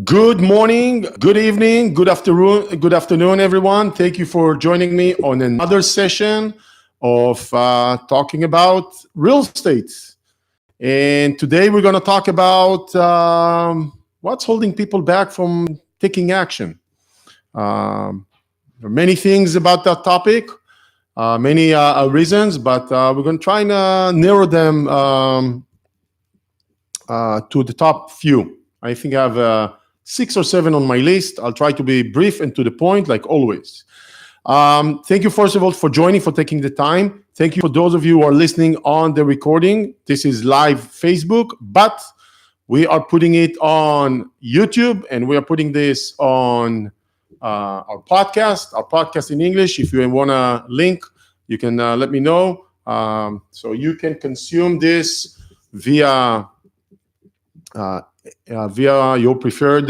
Good morning, good evening, good afternoon, everyone. Thank you for joining me on another session of talking about real estate. And today we're going to talk about what's holding people back from taking action. There are many things about that topic, many reasons, but we're going to try and narrow them to the top few. I think I have 6 or 7 on my list. I'll try to be brief and to the point, like always. Thank you, first of all, for joining, for taking the time. Thank you for those of you who are listening on the recording. This is live Facebook, but we are putting it on YouTube, and we are putting this on our podcast in English. If you want a link, you can let me know. So you can consume this via your preferred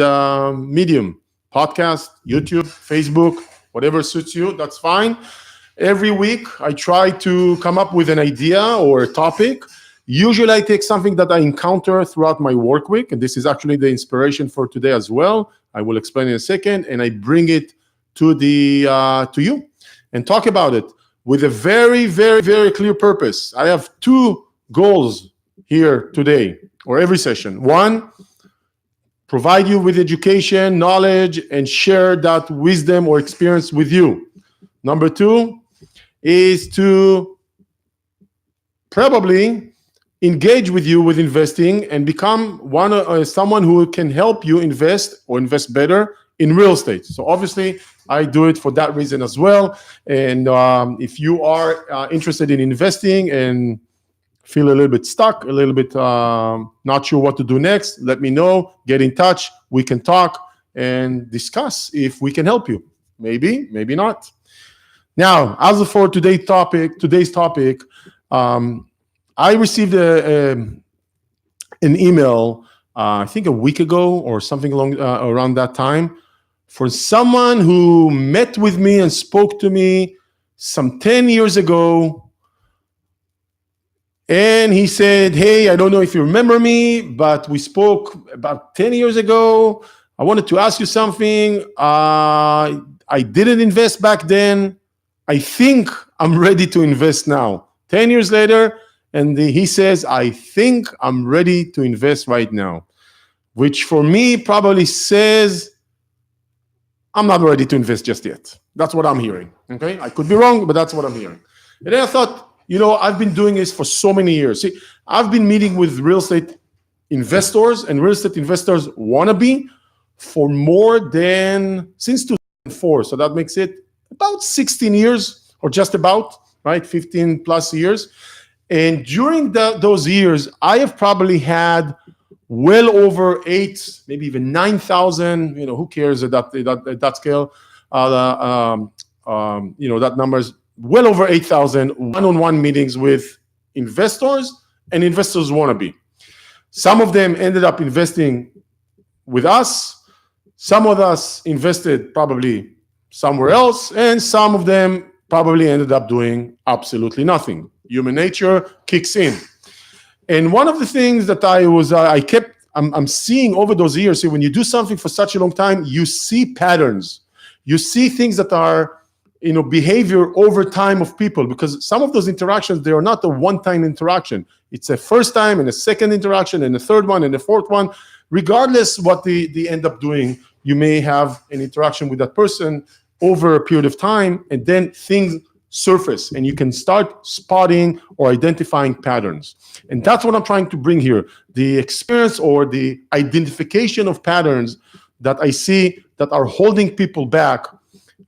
medium, podcast, YouTube, Facebook, whatever suits you, that's fine. Every week, I try to come up with an idea or a topic. Usually, I take something that I encounter throughout my work week, and this is actually the inspiration for today as well. I will explain in a second, and I bring it to you and talk about it with a very, very, very clear purpose. I have 2 goals here today, or every session. One, provide you with education, knowledge, and share that wisdom or experience with you. Number 2 is to probably engage with you with investing and become someone who can help you invest or invest better in real estate. So obviously, I do it for that reason as well. And if you are interested in investing and feel a little bit stuck, a little bit not sure what to do next, let me know, get in touch. We can talk and discuss if we can help you. Maybe, maybe not. Now, as for today's topic, I received an email, I think a week ago or something around that time, for someone who met with me and spoke to me some 10 years ago. And he said, hey, I don't know if you remember me, but we spoke about 10 years ago. I wanted to ask you something. I didn't invest back then. I think I'm ready to invest now. 10 years later, and he says, I think I'm ready to invest right now, which for me probably says, I'm not ready to invest just yet. That's what I'm hearing. Okay, I could be wrong, but that's what I'm hearing. And then I thought, I've been doing this for so many years. See, I've been meeting with real estate investors and real estate investors wannabe for since 2004. So that makes it about 16 years or just about, right? 15 plus years. And during those years, I have probably had well over 8, maybe even 9,000, who cares at that scale? That number's well over 8,000 one-on-one meetings with investors and investors wannabe. Some of them ended up investing with us. Some of us invested probably somewhere else, and some of them probably ended up doing absolutely nothing. Human nature kicks in. And one of the things that I'm seeing over those years, see, when you do something for such a long time, you see patterns. You see things that are behavior over time of people, because some of those interactions, they are not a one-time interaction. It's a first time and a second interaction and a third one and a fourth one. Regardless what they end up doing, you may have an interaction with that person over a period of time, and then things surface and you can start spotting or identifying patterns. And that's what I'm trying to bring here, the experience or the identification of patterns that I see that are holding people back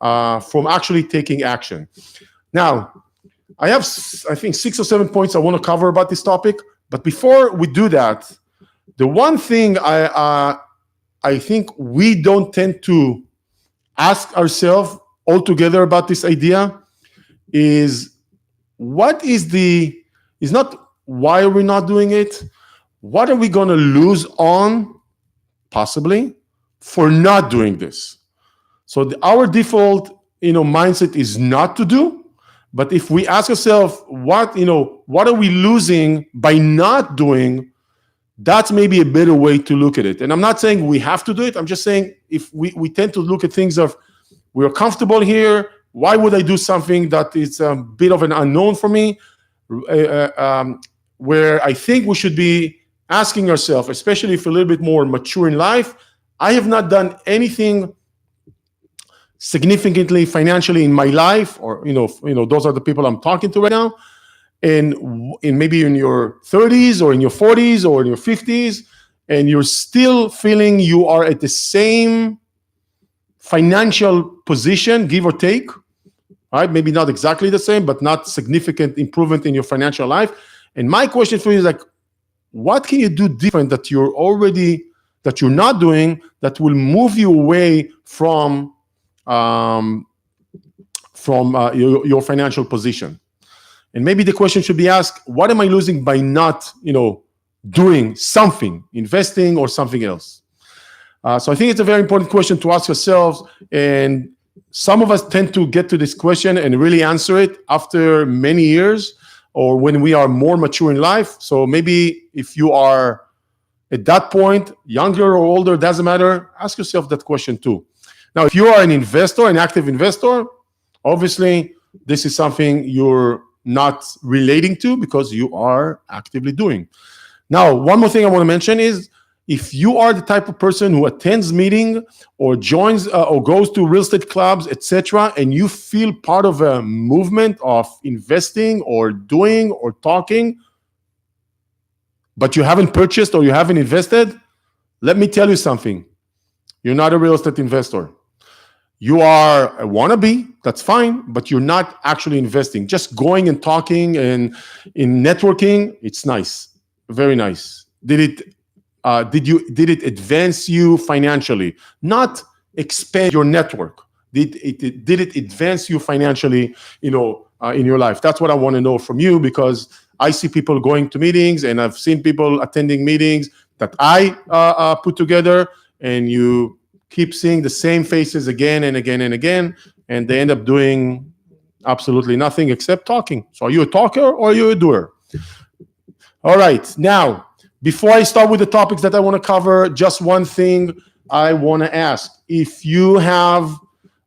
from actually taking action. Now, I have, I think, 6 or 7 points I want to cover about this topic. But before we do that, the one thing I think we don't tend to ask ourselves altogether about this idea is not why are we not doing it? What are we going to lose on, possibly, for not doing this? So our default, mindset is not to do. But if we ask ourselves, what are we losing by not doing? That's maybe a better way to look at it. And I'm not saying we have to do it. I'm just saying if we tend to look at things of, we're comfortable here, why would I do something that is a bit of an unknown for me? Where I think we should be asking ourselves, especially if a little bit more mature in life, I have not done anything significantly financially in my life, or those are the people I'm talking to right now, and in maybe in your 30s or in your 40s or in your 50s, and you're still feeling you are at the same financial position, give or take, right? Maybe not exactly the same, but not significant improvement in your financial life. And my question for you is like, what can you do different that you're not doing that will move you away from your financial position? And maybe the question should be asked, what am I losing by not, doing something, investing or something else? So I think it's a very important question to ask yourselves. And some of us tend to get to this question and really answer it after many years or when we are more mature in life. So maybe if you are at that point, younger or older, doesn't matter, ask yourself that question too. Now, if you are an investor, an active investor, obviously this is something you're not relating to because you are actively doing. Now, one more thing I want to mention is if you are the type of person who attends meeting or joins or goes to real estate clubs, etc., and you feel part of a movement of investing or doing or talking, but you haven't purchased or you haven't invested, let me tell you something. You're not a real estate investor. You are a wannabe, that's fine, but you're not actually investing. Just going and talking and in networking, it's nice, very nice. Did it advance you financially? Not expand your network. Did it advance you financially, in your life? That's what I want to know from you, because I see people going to meetings and I've seen people attending meetings that I put together, and you keep seeing the same faces again and again and again, and they end up doing absolutely nothing except talking. So are you a talker or are you a doer? All right. Now, before I start with the topics that I want to cover, just one thing I want to ask.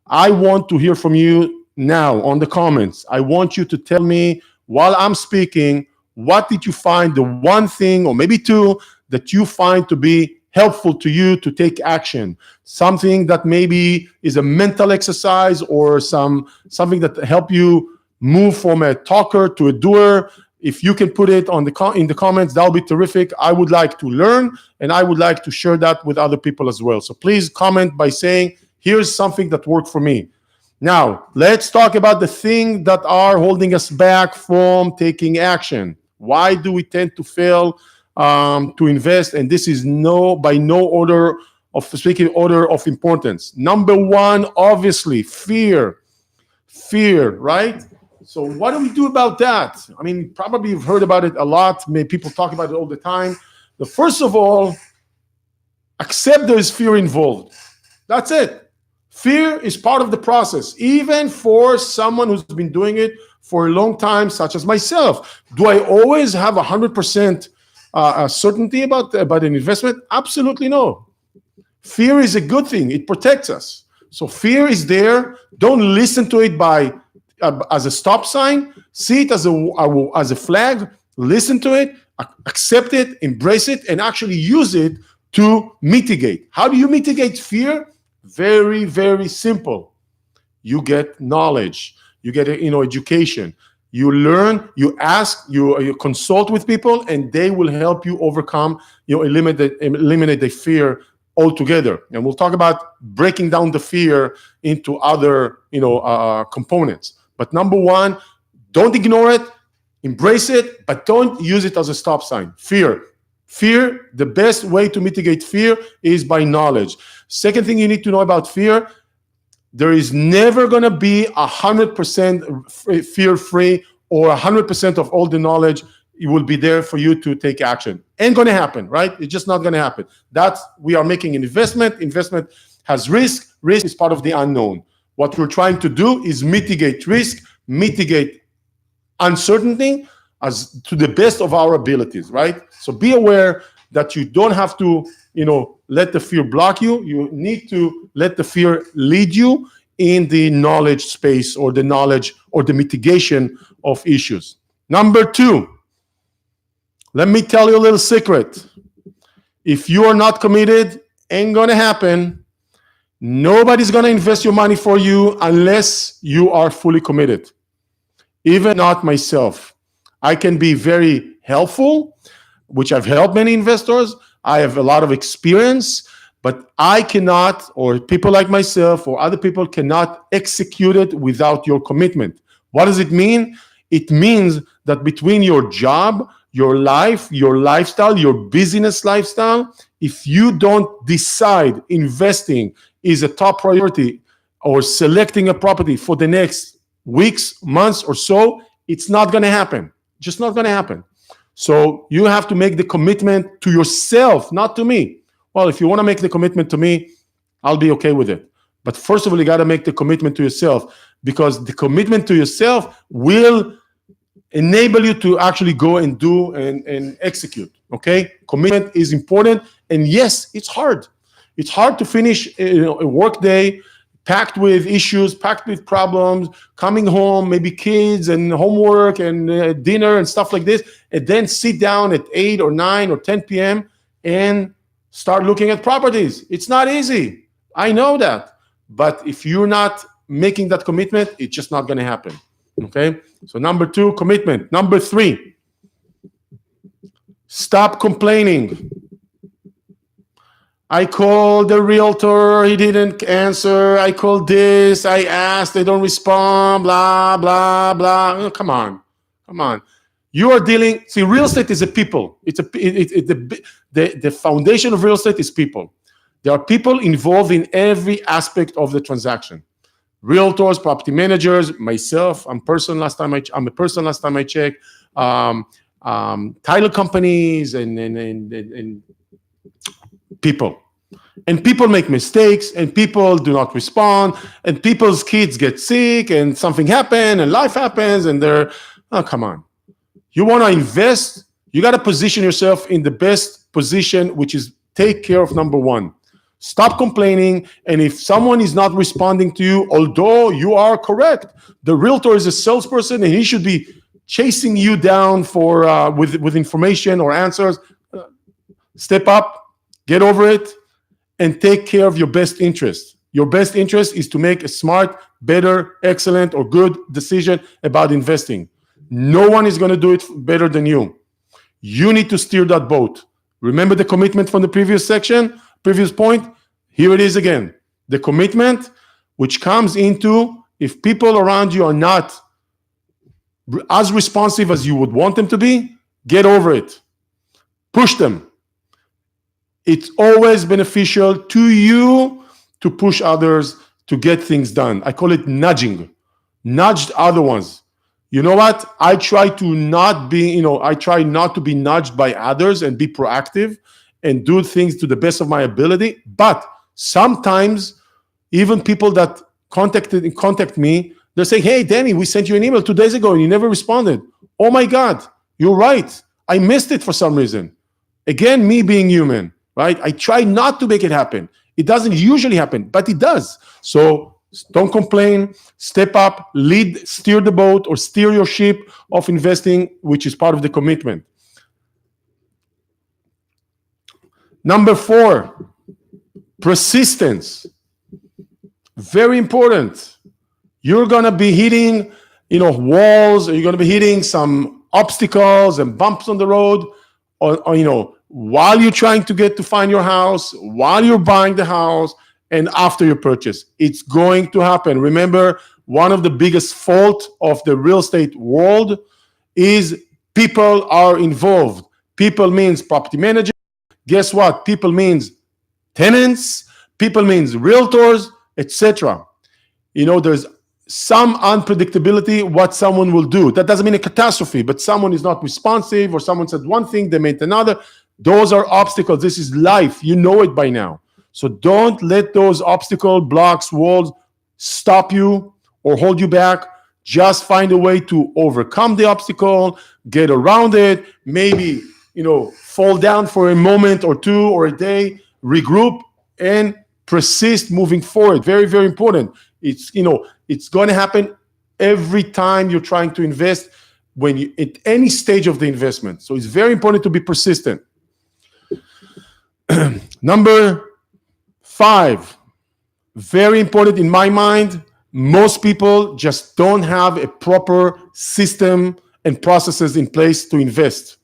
I want to hear from you now on the comments. I want you to tell me while I'm speaking, what did you find, the one thing or maybe two that you find to be helpful to you to take action? Something that maybe is a mental exercise or something that help you move from a talker to a doer. If you can put it in the comments, that'll be terrific. I would like to learn, and I would like to share that with other people as well. So please comment by saying, here's something that worked for me. Now, let's talk about the things that are holding us back from taking action. Why do we tend to fail to invest? And this is by no order of importance. Number one, obviously, fear, right? So what do we do about that? I mean, probably you've heard about it a lot. Maybe people talk about it all the time. First of all, accept there's fear involved. That's it. Fear is part of the process, even for someone who's been doing it for a long time, such as myself. Do I always have 100% certainty about an investment? Absolutely no. Fear is a good thing. It protects us. So fear is there. Don't listen to it as a stop sign. See it as a flag. Listen to it, accept it, embrace it, and actually use it to mitigate. How do you mitigate fear? Very, very simple. You get knowledge. You get education. You learn, you ask, you consult with people, and they will help you overcome, eliminate the fear altogether. And we'll talk about breaking down the fear into other, components. But number one, don't ignore it, embrace it, but don't use it as a stop sign. Fear, the best way to mitigate fear is by knowledge. Second thing you need to know about fear, there is never going to be 100% fear-free or 100% of all the knowledge. It will be there for you to take action. Ain't going to happen, right? It's just not going to happen. We are making an investment. Investment has risk. Risk is part of the unknown. What we're trying to do is mitigate risk, mitigate uncertainty as to the best of our abilities, right? So be aware that you don't have to, let the fear block you. You need to let the fear lead you in the knowledge space or the knowledge or the mitigation of issues. Number 2, let me tell you a little secret. If you are not committed, ain't gonna happen. Nobody's gonna invest your money for you unless you are fully committed. Even not myself. I can be very helpful, which I've helped many investors. I have a lot of experience, but I cannot, or people like myself or other people cannot execute it without your commitment. What does it mean? It means that between your job, your life, your lifestyle, your business lifestyle, if you don't decide investing is a top priority or selecting a property for the next weeks, months or so, it's not going to happen. Just not going to happen. So you have to make the commitment to yourself, not to me. Well, if you want to make the commitment to me, I'll be okay with it. But first of all, you got to make the commitment to yourself, because the commitment to yourself will enable you to actually go and do and execute. Okay? Commitment is important. And yes, it's hard. It's hard to finish a work day packed with issues, packed with problems, coming home, maybe kids and homework and dinner and stuff like this, and then sit down at 8 or 9 or 10 p.m. and start looking at properties. It's not easy. I know that. But if you're not making that commitment, it's just not going to happen. Okay? So number 2, commitment. Number 3, stop complaining. I called the realtor, he didn't answer. I called this, I asked, they don't respond, blah, blah, blah. Oh, come on. You are dealing, see, real estate is a people. The foundation of real estate is people. There are people involved in every aspect of the transaction. Realtors, property managers, myself, I'm a person last time I checked, title companies and people. And people make mistakes, and people do not respond, and people's kids get sick, and something happens, and life happens, and come on. You want to invest, you got to position yourself in the best position, which is take care of number 1. Stop complaining, and if someone is not responding to you, although you are correct, the realtor is a salesperson, and he should be chasing you down for with information or answers. Step up. Get over it and take care of your best interest. Your best interest is to make a smart, better, excellent, or good decision about investing. No one is going to do it better than you. You need to steer that boat. Remember the commitment from the previous point? Here it is again. The commitment, which comes into if people around you are not as responsive as you would want them to be, get over it. Push them. It's always beneficial to you to push others to get things done. I call it nudging. Nudge other ones. You know what? I try not to be nudged by others and be proactive and do things to the best of my ability. But sometimes even people that contact me, they say, hey, Danny, we sent you an email 2 days ago and you never responded. Oh my God, you're right. I missed it for some reason. Again, me being human. Right? I try not to make it happen. It doesn't usually happen, but it does. So don't complain, step up, lead, steer the boat or steer your ship of investing, which is part of the commitment. Number 4, persistence. Very important. You're going to be hitting, walls, or you're going to be hitting some obstacles and bumps on the road, or while you're trying to find your house, while you're buying the house, and after your purchase. It's going to happen. Remember, one of the biggest fault of the real estate world is people are involved. People means property manager. Guess what? People means tenants. People means realtors, etc. There's some unpredictability what someone will do. That doesn't mean a catastrophe, but someone is not responsive, or someone said one thing, they meant another. Those are obstacles. This is life. You know it by now. So don't let those obstacle blocks, walls stop you or hold you back. Just find a way to overcome the obstacle, get around it, maybe, fall down for a moment or two or a day, regroup, and persist moving forward. Very, very important. It's going to happen every time you're trying to invest at any stage of the investment. So it's very important to be persistent. Number 5, very important in my mind, most people just don't have a proper system and processes in place to invest.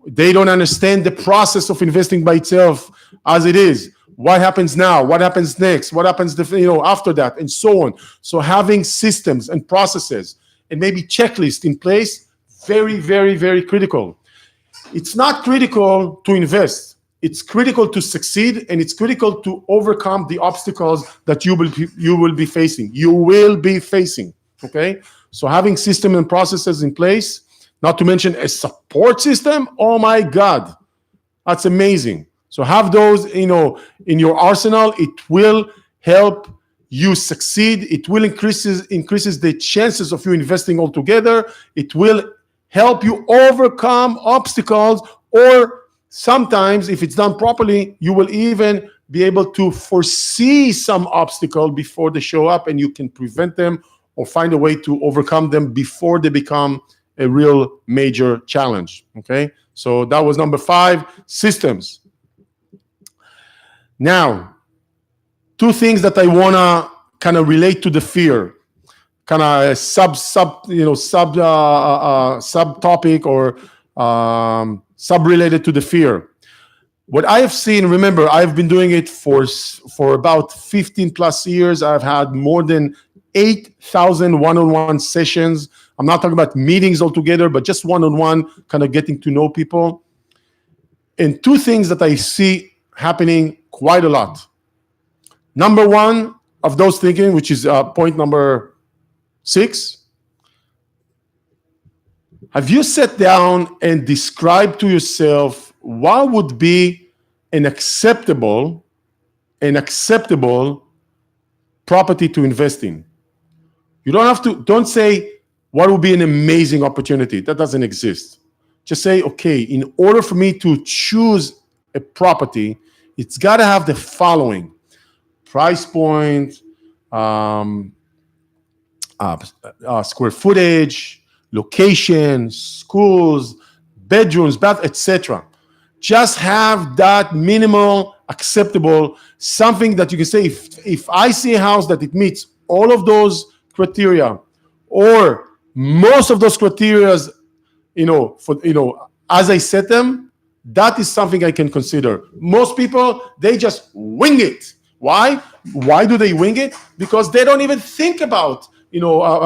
They don't understand the process of investing by itself as it is. What happens now? What happens next? What happens after that? And so on. So having systems and processes and maybe checklists in place, very, very, very critical. It's not critical to invest. It's critical to succeed, and it's critical to overcome the obstacles that you will be facing. You will be facing, okay? So having systems and processes in place, not to mention a support system, oh my God, that's amazing. So have those, in your arsenal. It will help you succeed. It will increases the chances of you investing altogether. It will help you overcome obstacles, or sometimes, if it's done properly, you will even be able to foresee some obstacle before they show up, and you can prevent them or find a way to overcome them before they become a real major challenge, okay? So that was number 5, systems. Now, 2 things that I want to kind of relate to the fear, kind of subtopic or sub-related to the fear. What I have seen, remember, I've been doing it for about 15 plus years. I've had more than 8,000 one-on-one sessions. I'm not talking about meetings altogether, but just one-on-one, kind of getting to know people. And 2 things that I see happening quite a lot. Number 1 of those thinking, which is point number 6, have you sat down and described to yourself what would be an acceptable property to invest in? You don't say what would be an amazing opportunity. That doesn't exist. Just say, okay, in order for me to choose a property, it's got to have the following: price point, square footage, location, schools, bedrooms, bath, etc. Just have that minimal, acceptable, something that you can say, if I see a house that it meets all of those criteria, or most of those criteria, as I set them, that is something I can consider. Most people, they just wing it. Why? Why do they wing it? Because they don't even think about,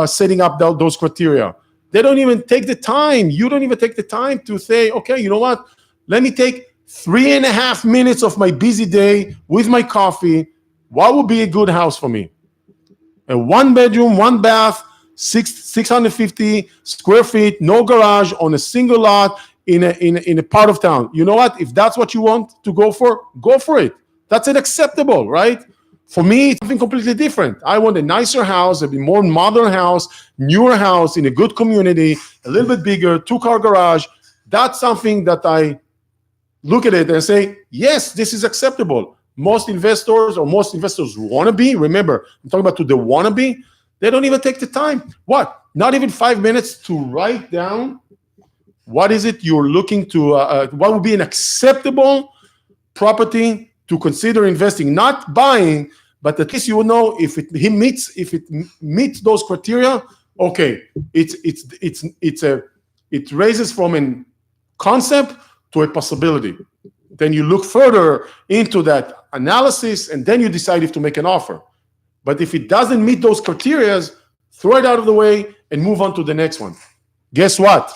setting up those criteria. They don't even take the time. You don't even take the time to say, okay, you know what? Let me take 3.5 minutes of my busy day with my coffee. What would be a good house for me? A 1 bedroom, 1 bath, 650 square feet, no garage, on a single lot in a part of town. You know what? If that's what you want to go for it. That's acceptable, right? For me, it's something completely different. I want a nicer house, a more modern house, newer house in a good community, a little bit bigger, 2-car garage. That's something that I look at it and say, yes, this is acceptable. Most investors want to be, remember, I'm talking about to the wannabe, they don't even take the time. What? Not even 5 minutes to write down what is it you're looking to, what would be an acceptable property to consider investing, not buying, but at least you will know if it meets those criteria. Okay, it raises from a concept to a possibility. Then you look further into that analysis, and then you decide if to make an offer. But if it doesn't meet those criteria, throw it out of the way and move on to the next one. Guess what?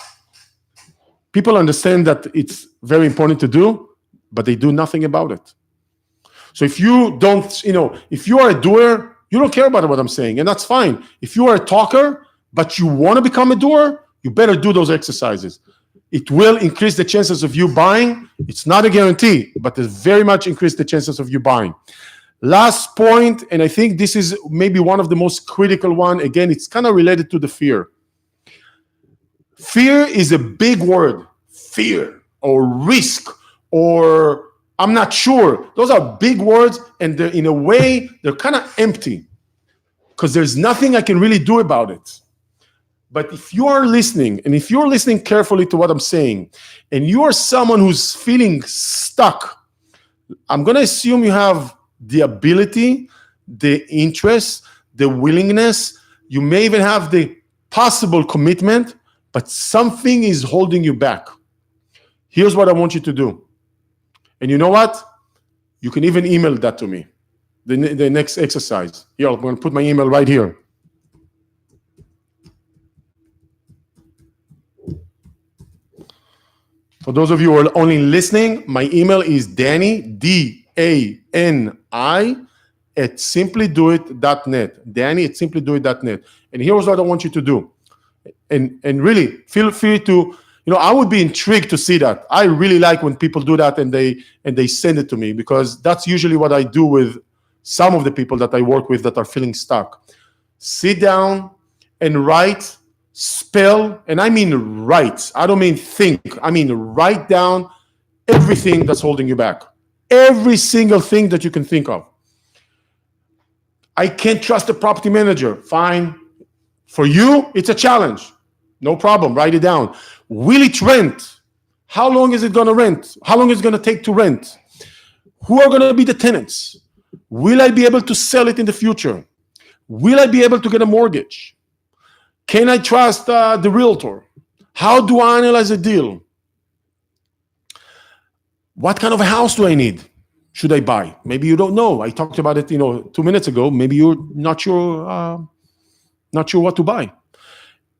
People understand that it's very important to do, but they do nothing about it. So if you don't, if you are a doer, you don't care about what I'm saying, and that's fine. If you are a talker, but you want to become a doer, you better do those exercises. It will increase the chances of you buying. It's not a guarantee, but it very much increase the chances of you buying. Last point, and I think this is maybe one of the most critical one. Again, it's kind of related to the fear. Fear is a big word. Fear. or risk or I'm not sure. Those are big words, and they're, in a way, they're kind of empty because there's nothing I can really do about it. But if you are listening, and if you're listening carefully to what I'm saying, and you are someone who's feeling stuck, I'm going to assume you have the ability, the interest, the willingness. You may even have the possible commitment, but something is holding you back. Here's what I want you to do. And you know what? You can even email that to me, the next exercise. Here, I'm going to put my email right here. For those of you who are only listening, my email is Dani, D-A-N-I, at simplydoit.net. Dani at simplydoit.net. And here's what I want you to do. And really, feel free to, I would be intrigued to see that. I really like when people do that and they send it to me, because that's usually what I do with some of the people that I work with that are feeling stuck. Sit down and write, spell, and I mean write. I don't mean think. I mean write down everything that's holding you back. Every single thing that you can think of. I can't trust the property manager. Fine. For you, it's a challenge. No problem. Write it down. Will it rent? How long is it going to rent? How long is it going to take to rent? Who are going to be the tenants? Will I be able to sell it in the future? Will I be able to get a mortgage? Can I trust the realtor? How do I analyze a deal? What kind of a house do I need? Should I buy? Maybe you don't know. I talked about it, 2 minutes ago. Maybe you're not sure what to buy.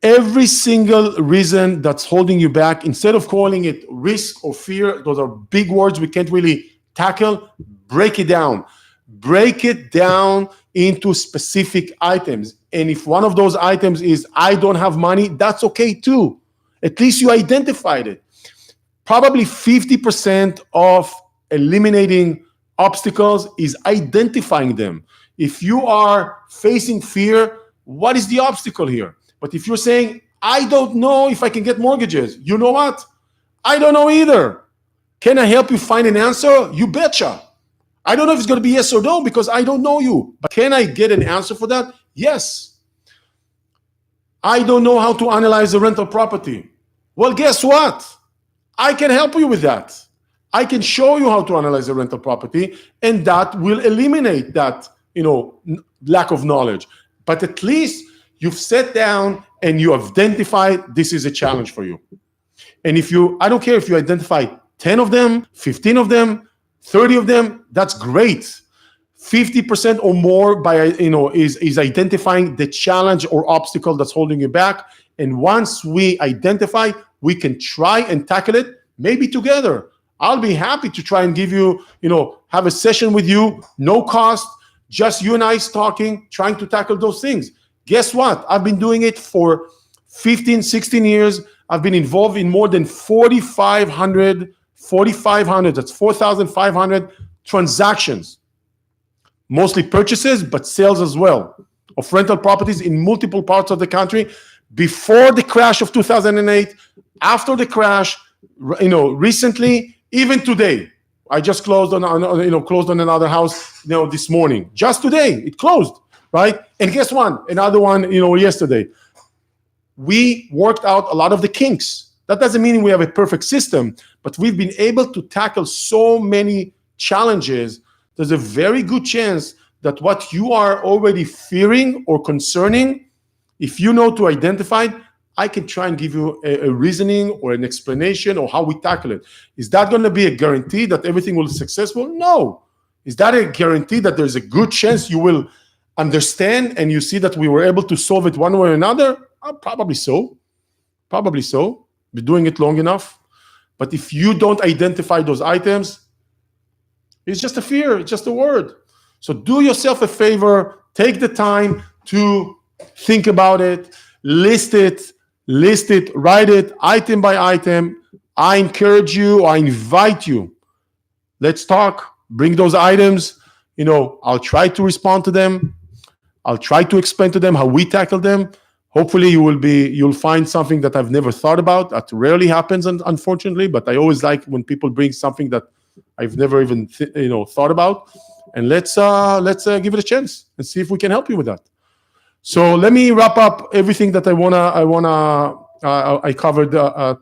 Every single reason that's holding you back, instead of calling it risk or fear, those are big words we can't really tackle. Break it down. Break it down into specific items. And if one of those items is I don't have money, that's okay too. At least you identified it. Probably 50% of eliminating obstacles is identifying them. If you are facing fear, what is the obstacle here? But if you're saying, I don't know if I can get mortgages, you know what? I don't know either. Can I help you find an answer? You betcha. I don't know if it's going to be yes or no because I don't know you. But can I get an answer for that? Yes. I don't know how to analyze a rental property. Well, guess what? I can help you with that. I can show you how to analyze a rental property, and that will eliminate that, lack of knowledge. But at least you've sat down and you identified this is a challenge for you. And I don't care if you identify 10 of them, 15 of them, 30 of them, that's great. 50% or more is identifying the challenge or obstacle that's holding you back. And once we identify, we can try and tackle it, maybe together. I'll be happy to try and give you, have a session with you, no cost, just you and I talking, trying to tackle those things. Guess what? I've been doing it for 15, 16 years. I've been involved in more than 4,500, that's 4,500 transactions. Mostly purchases, but sales as well, of rental properties in multiple parts of the country. Before the crash of 2008, after the crash, recently, even today. I just closed on another house, this morning. Just today, it closed, right? And guess what? Another one, yesterday. We worked out a lot of the kinks. That doesn't mean we have a perfect system, but we've been able to tackle so many challenges. There's a very good chance that what you are already fearing or concerning, if you know to identify it, I can try and give you a reasoning or an explanation or how we tackle it. Is that going to be a guarantee that everything will be successful? No. Is that a guarantee that there's a good chance you will understand and you see that we were able to solve it one way or another? Probably so. Been doing it long enough. But if you don't identify those items, it's just a fear. It's just a word. So do yourself a favor. Take the time to think about it. List it, write it, item by item. I encourage you, I invite you. Let's talk. Bring those items. I'll try to respond to them. I'll try to explain to them how we tackle them. Hopefully you'll find something that I've never thought about. That rarely happens, unfortunately, but I always like when people bring something that I've never even thought about. And let's give it a chance and see if we can help you with that. So let me wrap up everything that I covered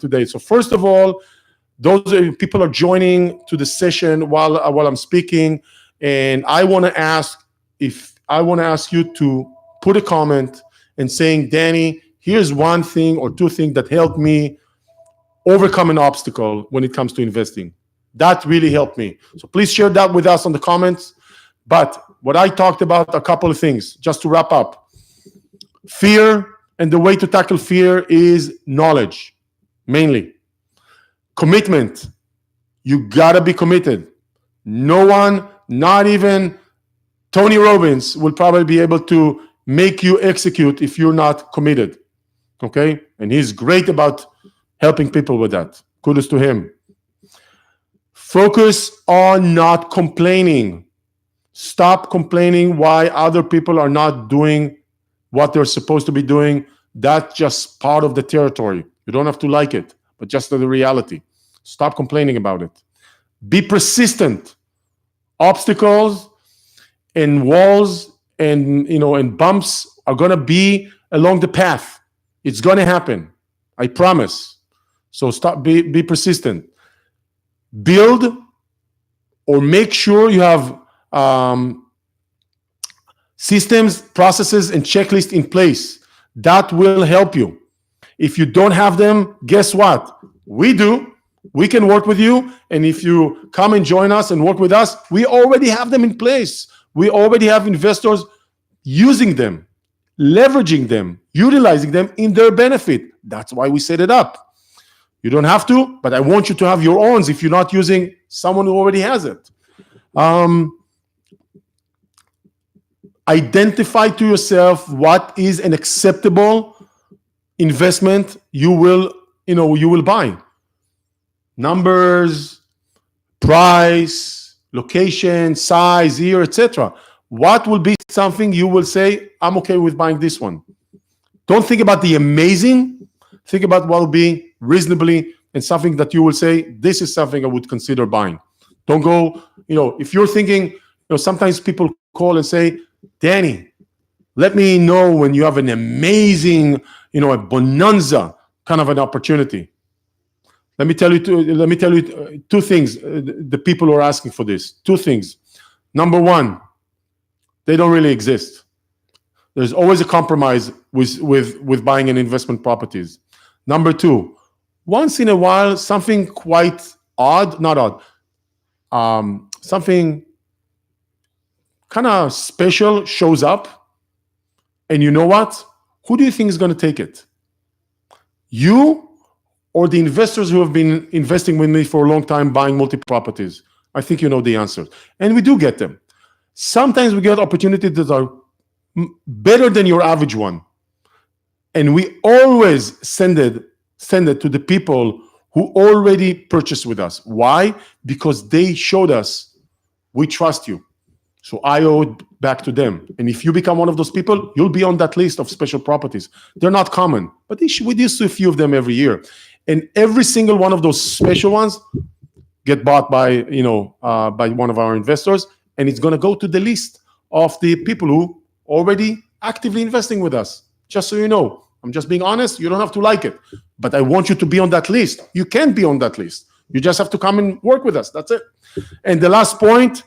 today. So first of all, those people are joining to the session while I'm speaking, and I want to ask you to put a comment and saying, Dani, here's one thing or two things that helped me overcome an obstacle when it comes to investing. That really helped me. So please share that with us on the comments. But what I talked about, a couple of things, just to wrap up. Fear, and the way to tackle fear is knowledge, mainly. Commitment. You gotta be committed. No one, not even Tony Robbins, will probably be able to make you execute if you're not committed. Okay? And he's great about helping people with that. Kudos to him. Focus on not complaining. Stop complaining why other people are not doing what they're supposed to be doing. That's just part of the territory. You don't have to like it, but just the reality. Stop complaining about it. Be persistent. Obstacles and walls and bumps are going to be along the path. It's going to happen. I promise. So be persistent. Build or make sure you have systems, processes, and checklists in place. That will help you. If you don't have them, guess what? We do. We can work with you. And if you come and join us and work with us, we already have them in place. We already have investors using them, leveraging them, utilizing them in their benefit. That's why we set it up. You don't have to, but I want you to have your own if you're not using someone who already has it. Identify to yourself what is an acceptable investment you will buy. Numbers, price, location, size, year, etc. What will be something you will say, I'm okay with buying this one? Don't think about the amazing. Think about what will be reasonably and something that you will say, this is something I would consider buying. Don't go, if you're thinking, sometimes people call and say, Dani, let me know when you have an amazing, a bonanza kind of an opportunity. Let me tell you two things. The people who are asking for this, two things. Number one, they don't really exist. There's always a compromise with buying an investment properties. Number two, once in a while, something quite something kind of special shows up, and you know what? Who do you think is going to take it? You or the investors who have been investing with me for a long time buying multi-properties? I think you know the answer. And we do get them. Sometimes we get opportunities that are better than your average one. And we always send it to the people who already purchased with us. Why? Because they showed us, we trust you. So I owe it back to them. And if you become one of those people, you'll be on that list of special properties. They're not common, but we do see a few of them every year. And every single one of those special ones get bought by one of our investors, and it's going to go to the list of the people who already actively investing with us. Just so you know, I'm just being honest. You don't have to like it, but I want you to be on that list. You can be on that list. You just have to come and work with us. That's it. And the last point,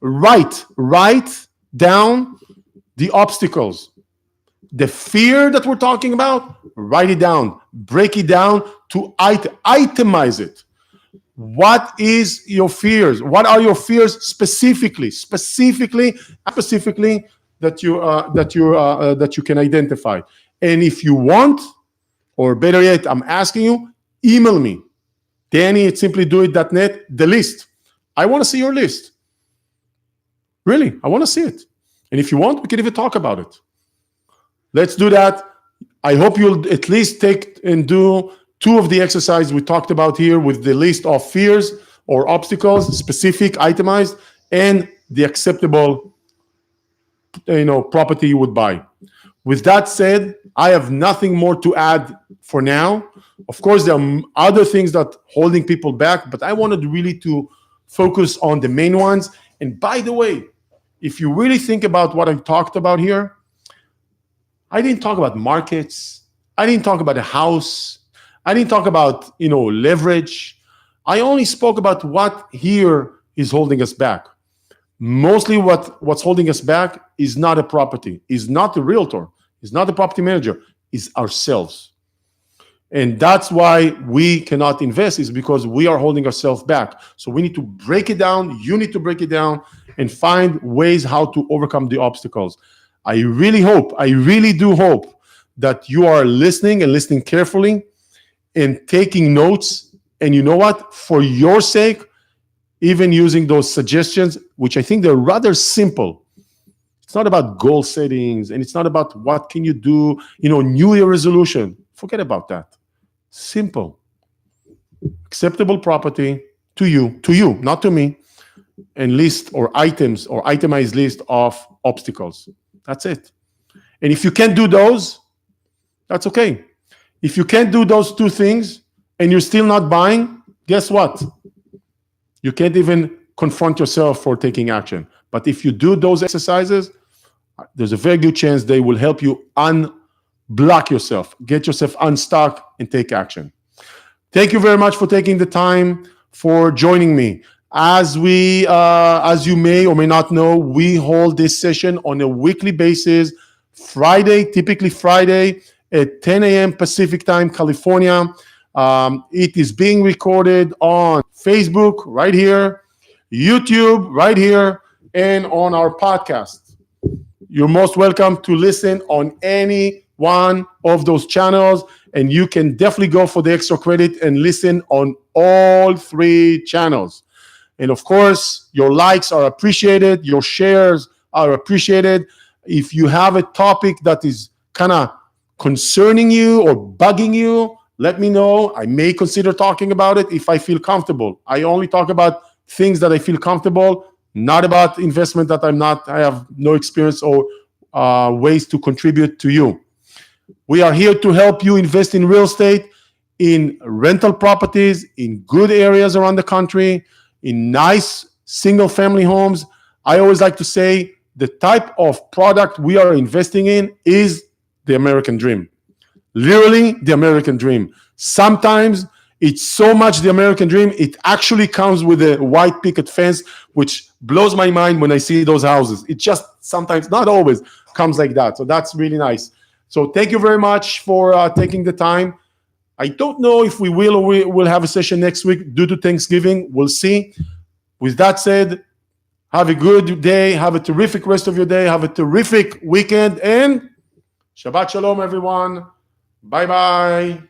write down the obstacles. The fear that we're talking about, write it down. Break it down to itemize it. What is your fears? What are your fears specifically that you can identify? And if you want, or better yet, I'm asking you, email me, Dani@simplydoit.net, the list. I want to see your list. Really, I want to see it. And if you want, we can even talk about it. Let's do that. I hope you'll at least take and do two of the exercises we talked about here with the list of fears or obstacles, specific, itemized, and the acceptable property you would buy. With that said, I have nothing more to add for now. Of course, there are other things that holding people back, but I wanted really to focus on the main ones. And by the way, if you really think about what I talked about here, I didn't talk about markets. I didn't talk about a house. I didn't talk about, leverage. I only spoke about what here is holding us back. Mostly what's holding us back is not a property, is not the realtor, is not the property manager, is ourselves. And that's why we cannot invest, is because we are holding ourselves back. So we need to break it down. You need to break it down and find ways how to overcome the obstacles. I really do hope that you are listening and listening carefully and taking notes. And you know what? For your sake, even using those suggestions, which I think they're rather simple. It's not about goal settings, and it's not about what can you do, New Year resolution. Forget about that. Simple. Acceptable property to you, not to me, and list or items or itemized list of obstacles. That's it. And if you can't do those, that's okay. If you can't do those two things and you're still not buying, guess what? You can't even confront yourself for taking action. But if you do those exercises, there's a very good chance they will help you unblock yourself, get yourself unstuck, and take action. Thank you very much for taking the time for joining me. As you may or may not know, we hold this session on a weekly basis, typically Friday at 10 a.m. Pacific time, California. It is being recorded on Facebook right here, YouTube right here, and on our podcast. You're most welcome to listen on any one of those channels, and you can definitely go for the extra credit and listen on all three channels. And of course, your likes are appreciated. Your shares are appreciated. If you have a topic that is kind of concerning you or bugging you, let me know. I may consider talking about it if I feel comfortable. I only talk about things that I feel comfortable, not about investment that I have no experience or ways to contribute to you. We are here to help you invest in real estate, in rental properties, in good areas around the country, in nice single-family homes. I always like to say the type of product we are investing in is the American dream. Literally the American dream. Sometimes it's so much the American dream, it actually comes with a white picket fence, which blows my mind when I see those houses. It just sometimes, not always, comes like that. So that's really nice. So thank you very much for taking the time. I don't know if we will or we will have a session next week due to Thanksgiving. We'll see. With that said, have a good day. Have a terrific rest of your day. Have a terrific weekend. And Shabbat Shalom, everyone. Bye-bye.